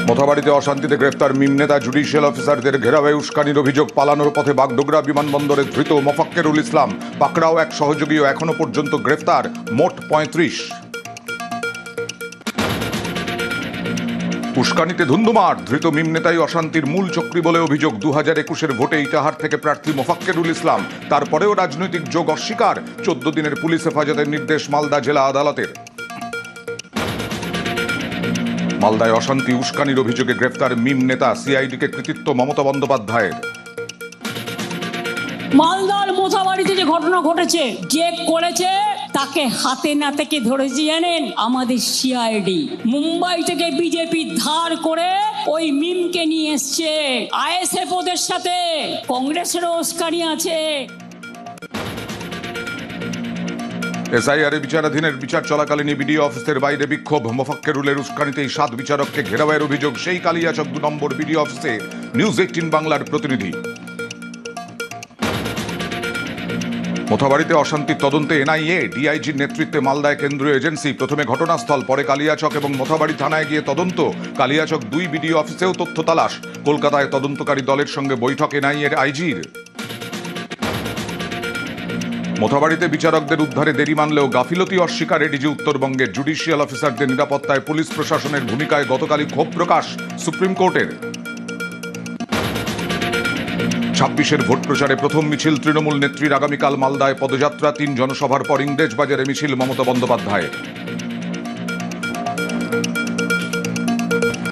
মথাবাড়িতে অশান্তিতে গ্রেফতার মিম নেতা জুডিশিয়াল অফিসারদের ঘেরাওয়ে উস্কানির অভিযোগ, পালানোর পথে বাগডোগরা বিমানবন্দরে ধৃত মোফাক্কেরুল ইসলাম, পাকড়াও এক সহযোগীও এখনো পর্যন্ত গ্রেফতার, মোট ৩৫। উস্কানিতে ধুন্ধুমার, ধৃত মিম নেতাই অশান্তির মূল চক্রী বলে অভিযোগ। ২০২১-এর ভোটে ইটাহার থেকে প্রার্থী মোফাক্কেরুল ইসলাম, তারপরেও রাজনৈতিক যোগ অস্বীকার। ১৪ দিনের পুলিশ হেফাজতের নির্দেশ মালদা জেলা আদালতের। মালদায় অশান্তি উস্কানির অভিযোগে গ্রেফতার মিম নেতা, সিআইডিকে কৃতিত্ব মমতা বন্দ্যোপাধ্যায়ের। মালদার মোথাবাড়িতে যে ঘটনা ঘটেছে, যে করেছে তাকে হাতে নাতে কে ধরেছে জানেন? আমাদের সিআইডি। মুম্বাই থেকে বিজেপি ধার করে ওই মিমকে নিয়ে এসছে। আইএসএফ ওদের সাথে, কংগ্রেসেরও উস্কানি আছে। এসআইআর বিচারাধীনের বিচার চলাকালীন বিডিও অফিসের বাইরে বিক্ষোভ। মোফাক্কেরুলের উস্কানিতেই ৭ বিচারককে ঘেরাওয়ের অভিযোগ সেই কালিয়াচক ২ নম্বর বিডিও অফিসে। নিউজ ১৮ বাংলার প্রতিনিধি। মথাবাড়িতে অশান্তির তদন্তে এনআইএ, ডিআইজির নেতৃত্বে মালদায় কেন্দ্রীয় এজেন্সি। প্রথমে ঘটনাস্থল, পরে কালিয়াচক এবং মথাবাড়ি থানায় গিয়ে তদন্ত। কালিয়াচক ২ বিডিও অফিসেও তথ্য তালাশ। কলকাতায় তদন্তকারী দলের সঙ্গে বৈঠক এনআইএর আইজির। মথাবাড়িতে বিচারকদের উদ্ধারে দেরি মানলেও গাফিলতি অস্বীকার এডিজি উত্তরবঙ্গের। জুডিশিয়াল অফিসারদের নিরাপত্তায় পুলিশ প্রশাসনের ভূমিকায় গতকালই ক্ষোভ প্রকাশ সুপ্রিম কোর্টের। ২৬-এর ভোট প্রচারে প্রথম মিছিল তৃণমূল নেত্রীর। আগামীকাল মালদায় পদযাত্রা, ৩ জনসভার পর ইংরেজবাজারে মিছিল মমতা বন্দ্যোপাধ্যায়ের।